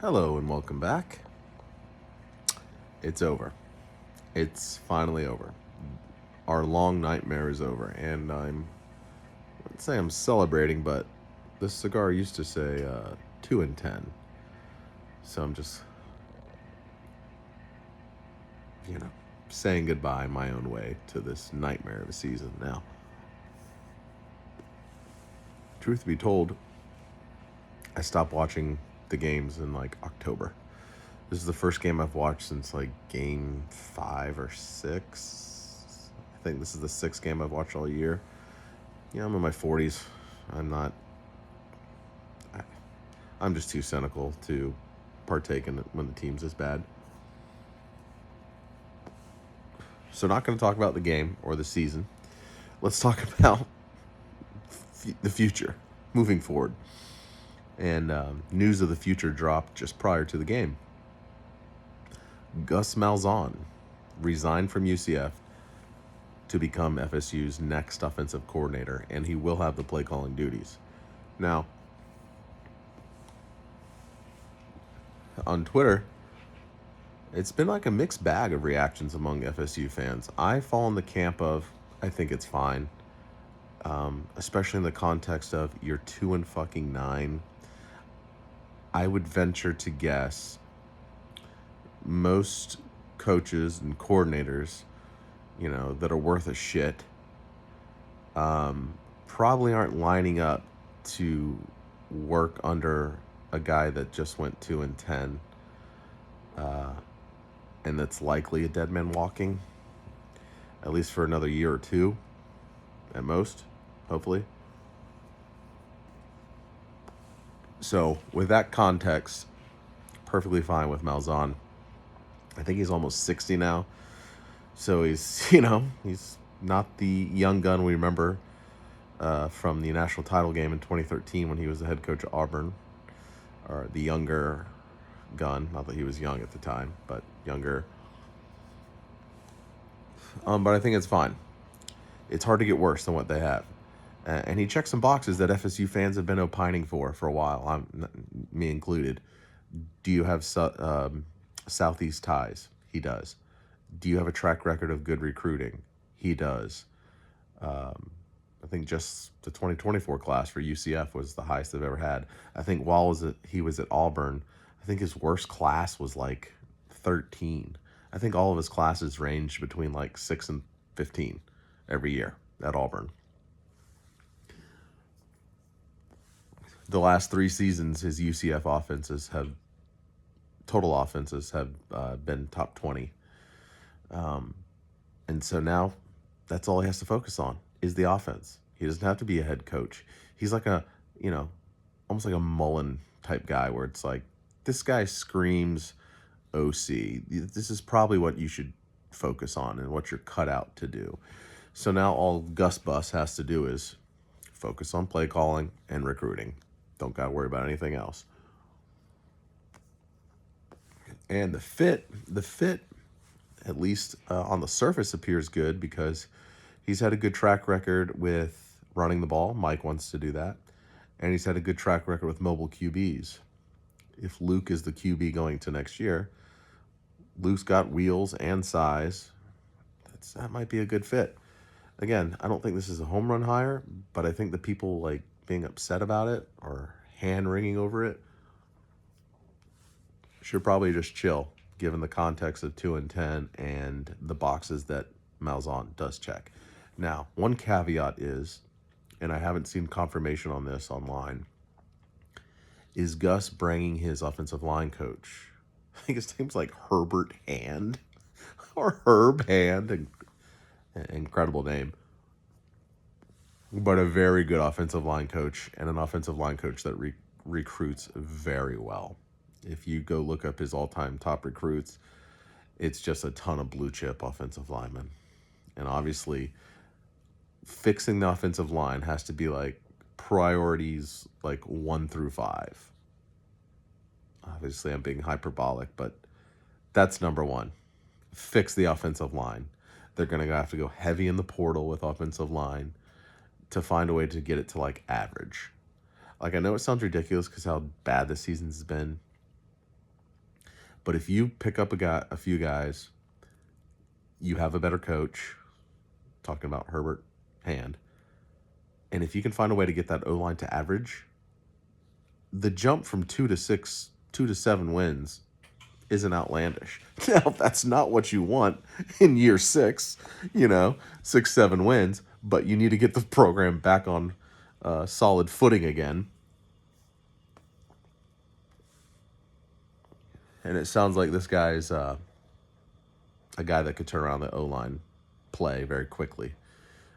Hello and welcome back. It's over. It's finally over. Our long nightmare is over, and let's say I'm celebrating, but this cigar used to say 2 and 10. So I'm just, you know, saying goodbye my own way to this nightmare of a season now. Truth be told, I stopped watching the games in like October. This is the first game I've watched since like game 5 or 6. I think this is the sixth game I've watched all year. Yeah, I'm in my 40s. I'm not. I, I'm just too cynical to partake in it when the team's this bad. So, not going to talk about the game or the season. Let's talk about the future, moving forward. And news of the future dropped just prior to the game. Gus Malzahn resigned from UCF to become FSU's next offensive coordinator, and he will have the play calling duties. Now, on Twitter, it's been like a mixed bag of reactions among FSU fans. I fall in the camp of I think it's fine, especially in the context of you're 2-9. I would venture to guess most coaches and coordinators, that are worth a shit, probably aren't lining up to work under a guy that just went 2-10, and that's likely a dead man walking, at least for another year or two, at most, hopefully. So, with that context, perfectly fine with Malzahn. I think he's almost 60 now. So he's, he's not the young gun we remember from the national title game in 2013 when he was the head coach at Auburn. Or the younger gun. Not that he was young at the time, but younger. But I think it's fine. It's hard to get worse than what they have. And he checks some boxes that FSU fans have been opining for a while, me included. Do you have Southeast ties? He does. Do you have a track record of good recruiting? He does. I think just the 2024 class for UCF was the highest they've ever had. I think while he was at Auburn, I think his worst class was like 13. I think all of his classes ranged between like 6 and 15 every year at Auburn. The last 3 seasons, his UCF total offenses have been top 20. And so now that's all he has to focus on is the offense. He doesn't have to be a head coach. He's like almost like a Mullen type guy where it's like, this guy screams OC. This is probably what you should focus on and what you're cut out to do. So now all Gus Bus has to do is focus on play calling and recruiting. Don't got to worry about anything else. And the fit, at least on the surface, appears good because he's had a good track record with running the ball. Mike wants to do that. And he's had a good track record with mobile QBs. If Luke is the QB going to next year, Luke's got wheels and size. That might be a good fit. Again, I don't think this is a home run hire, but I think the people like being upset about it or hand-wringing over it should probably just chill, given the context of 2-10 and the boxes that Malzahn does check. Now, one caveat is, and I haven't seen confirmation on this online, is Gus bringing his offensive line coach. I think his name's like Herbert Hand or Herb Hand. Incredible name. But a very good offensive line coach and an offensive line coach that recruits very well. If you go look up his all-time top recruits, it's just a ton of blue chip offensive linemen. And obviously, fixing the offensive line has to be like priorities like 1 through 5. Obviously, I'm being hyperbolic, but that's number 1. Fix the offensive line. They're going to have to go heavy in the portal with offensive line to find a way to get it to like average. Like, I know it sounds ridiculous because how bad this season's been, But if you pick up a few guys, you have a better coach, talking about Herbert Hand, and if you can find a way to get that O-line to average, the jump from 2 to 7 wins isn't outlandish. Now, that's not what you want in year 6, 6, 7 wins, but you need to get the program back on solid footing again. And it sounds like this guy's a guy that could turn around the O-line play very quickly,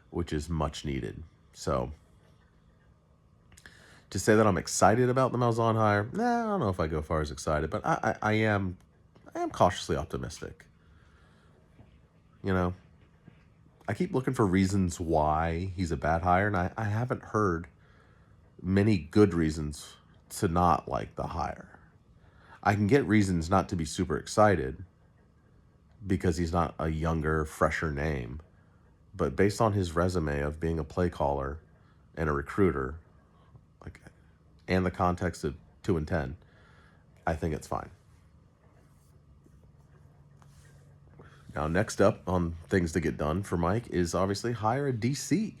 which is much needed. So to say that I'm excited about the Malzahn hire, I don't know if I go far as excited, but I am cautiously optimistic. I keep looking for reasons why he's a bad hire, and I haven't heard many good reasons to not like the hire. I can get reasons not to be super excited because he's not a younger, fresher name. But based on his resume of being a play caller and a recruiter, and the context of 2-10, I think it's fine. Now, next up on things to get done for Mike is obviously hire a DC.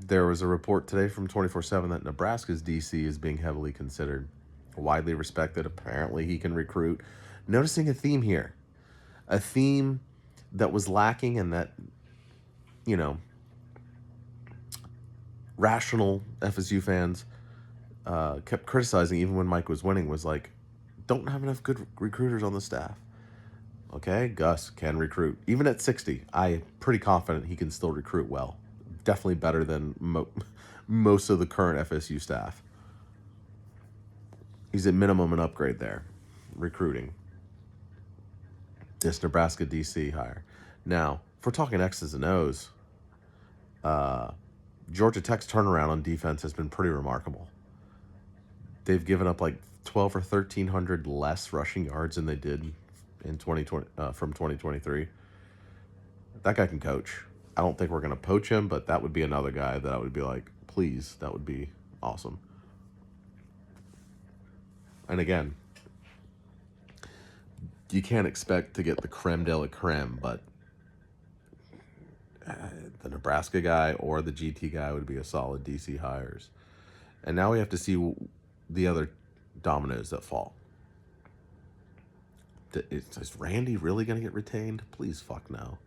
There was a report today from 24/7 that Nebraska's DC is being heavily considered. Widely respected. Apparently, he can recruit. Noticing a theme here. A theme that was lacking and that, rational FSU fans kept criticizing even when Mike was winning was like, don't have enough good recruiters on the staff. Okay, Gus can recruit. Even at 60, I'm pretty confident he can still recruit well. Definitely better than most of the current FSU staff. He's at minimum an upgrade there, recruiting. This Nebraska DC hire. Now, if we're talking X's and O's, Georgia Tech's turnaround on defense has been pretty remarkable. They've given up like 12 or 1,300 less rushing yards than they did in 2020 from 2023. That guy can coach. I don't think we're going to poach him, but that would be another guy that I would be like, please, that would be awesome. And again, you can't expect to get the creme de la creme, but the Nebraska guy or the GT guy would be a solid DC hires. And now we have to see the other dominoes that fall. Is Randy really going to get retained? Please, fuck no.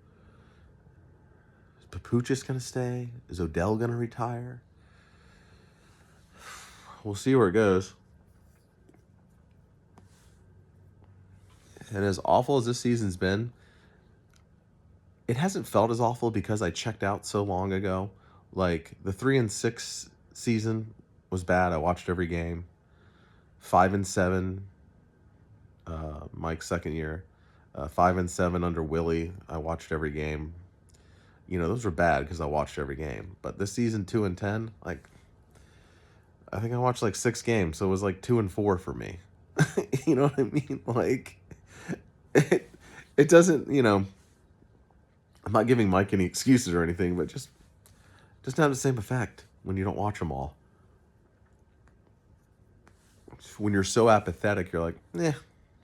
Is Papuchis going to stay? Is Odell going to retire? We'll see where it goes. And as awful as this season's been, it hasn't felt as awful because I checked out so long ago. Like, the 3-6 season was bad. I watched every game. 5-7, Mike's second year. 5-7 under Willie. I watched every game. Those were bad because I watched every game. But this season, 2-10, I think I watched 6 games, so it was 2-4 for me. You know what I mean? It doesn't, I'm not giving Mike any excuses or anything, but just doesn't have the same effect when you don't watch them all. When you're so apathetic, you're like,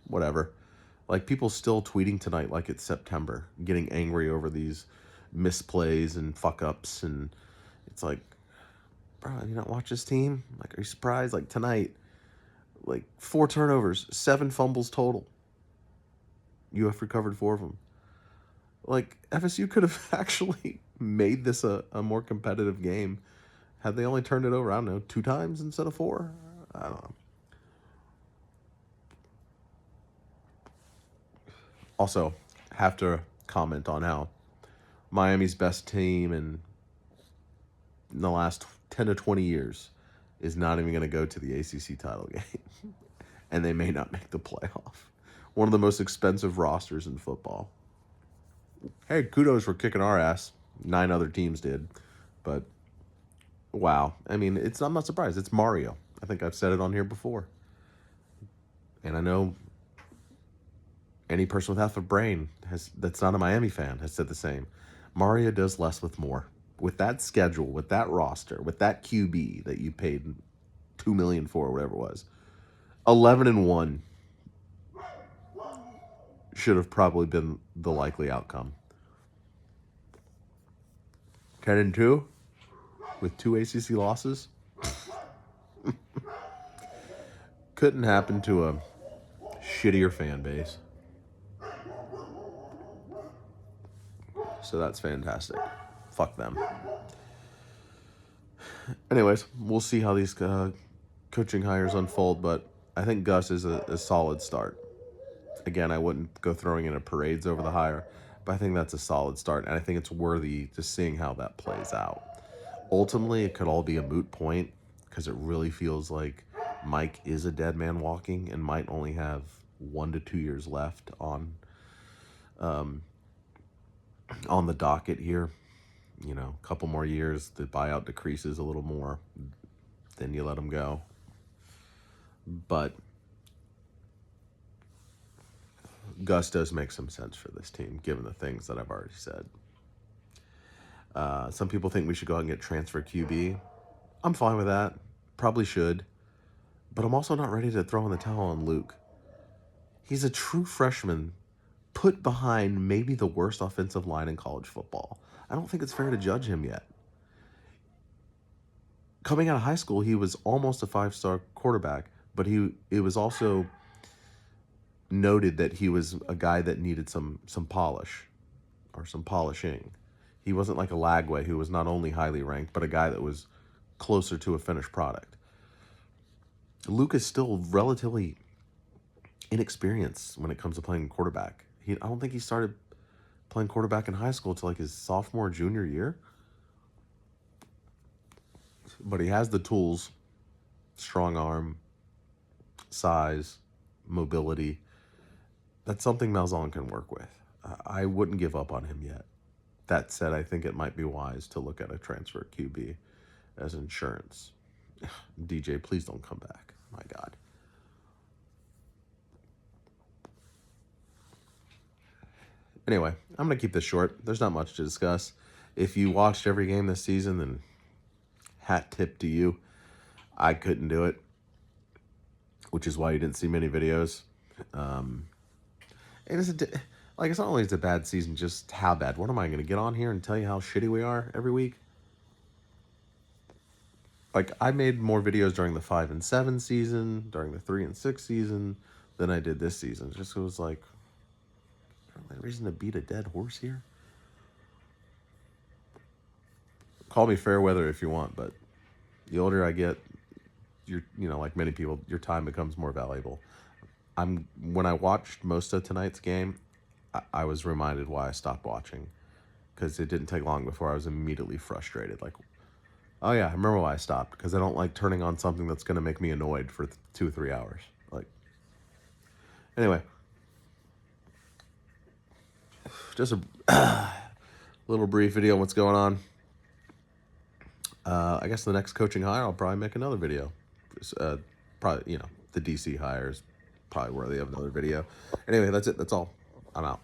whatever. People still tweeting tonight like it's September, getting angry over these misplays and fuck-ups, and it's like, bro, have you not watched this team? Are you surprised? Tonight, 4 turnovers, 7 fumbles total. UF recovered 4 of them. FSU could have actually made this a more competitive game had they only turned it over, I don't know, 2 times instead of 4. I don't know. Also, have to comment on how Miami's best team in the last 10 to 20 years is not even going to go to the ACC title game. And they may not make the playoff. One of the most expensive rosters in football. Hey, kudos for kicking our ass. 9 other teams did. But, wow. I mean, I'm not surprised. It's Mario. I think I've said it on here before. And I know any person with half a brain that's not a Miami fan has said the same. Mario does less with more. With that schedule, with that roster, with that QB that you paid $2 million for, or whatever it was. 11-1 should have probably been the likely outcome. 10-2 with 2 ACC losses couldn't happen to a shittier fan base. So that's fantastic. Fuck them. Anyways, we'll see how these coaching hires unfold, but I think Gus is a solid start. Again, I wouldn't go throwing in a parades over the hire, but I think that's a solid start, and I think it's worthy to seeing how that plays out. Ultimately, it could all be a moot point because it really feels like Mike is a dead man walking and might only have 1 to 2 years left on the docket here. You know, a couple more years, the buyout decreases a little more, then you let him go. But Gus does make some sense for this team, given the things that I've already said. Some people think we should go out and get transfer QB. I'm fine with that. Probably should. But I'm also not ready to throw in the towel on Luke. He's a true freshman put behind maybe the worst offensive line in college football. I don't think it's fair to judge him yet. Coming out of high school, he was almost a 5-star quarterback, but it was also noted that he was a guy that needed some polish or some polishing. He wasn't like a Lagway who was not only highly ranked, but a guy that was closer to a finished product. Luke is still relatively inexperienced when it comes to playing quarterback. I don't think he started playing quarterback in high school until like his sophomore, junior year. But he has the tools, strong arm, size, mobility. That's something Malzahn can work with. I wouldn't give up on him yet. That said, I think it might be wise to look at a transfer QB as insurance. DJ, please don't come back. My God. Anyway, I'm going to keep this short. There's not much to discuss. If you watched every game this season, then hat tip to you. I couldn't do it, which is why you didn't see many videos. It's not only it's a bad season, just how bad. What am I going to get on here and tell you how shitty we are every week? Like, I made more videos during the 5 and 7 season, during the 3 and 6 season, than I did this season. Just was like, a reason to beat a dead horse here? Call me fair weather if you want, but the older I get, like many people, your time becomes more valuable. When I watched most of tonight's game, I was reminded why I stopped watching, because it didn't take long before I was immediately frustrated. Like, oh yeah, I remember why I stopped, because I don't like turning on something that's going to make me annoyed for 2 or 3 hours. Anyway, just a little brief video on what's going on. I guess the next coaching hire, I'll probably make another video. Probably, the DC hires, probably worthy of another video. Anyway, that's it. That's all. I'm out.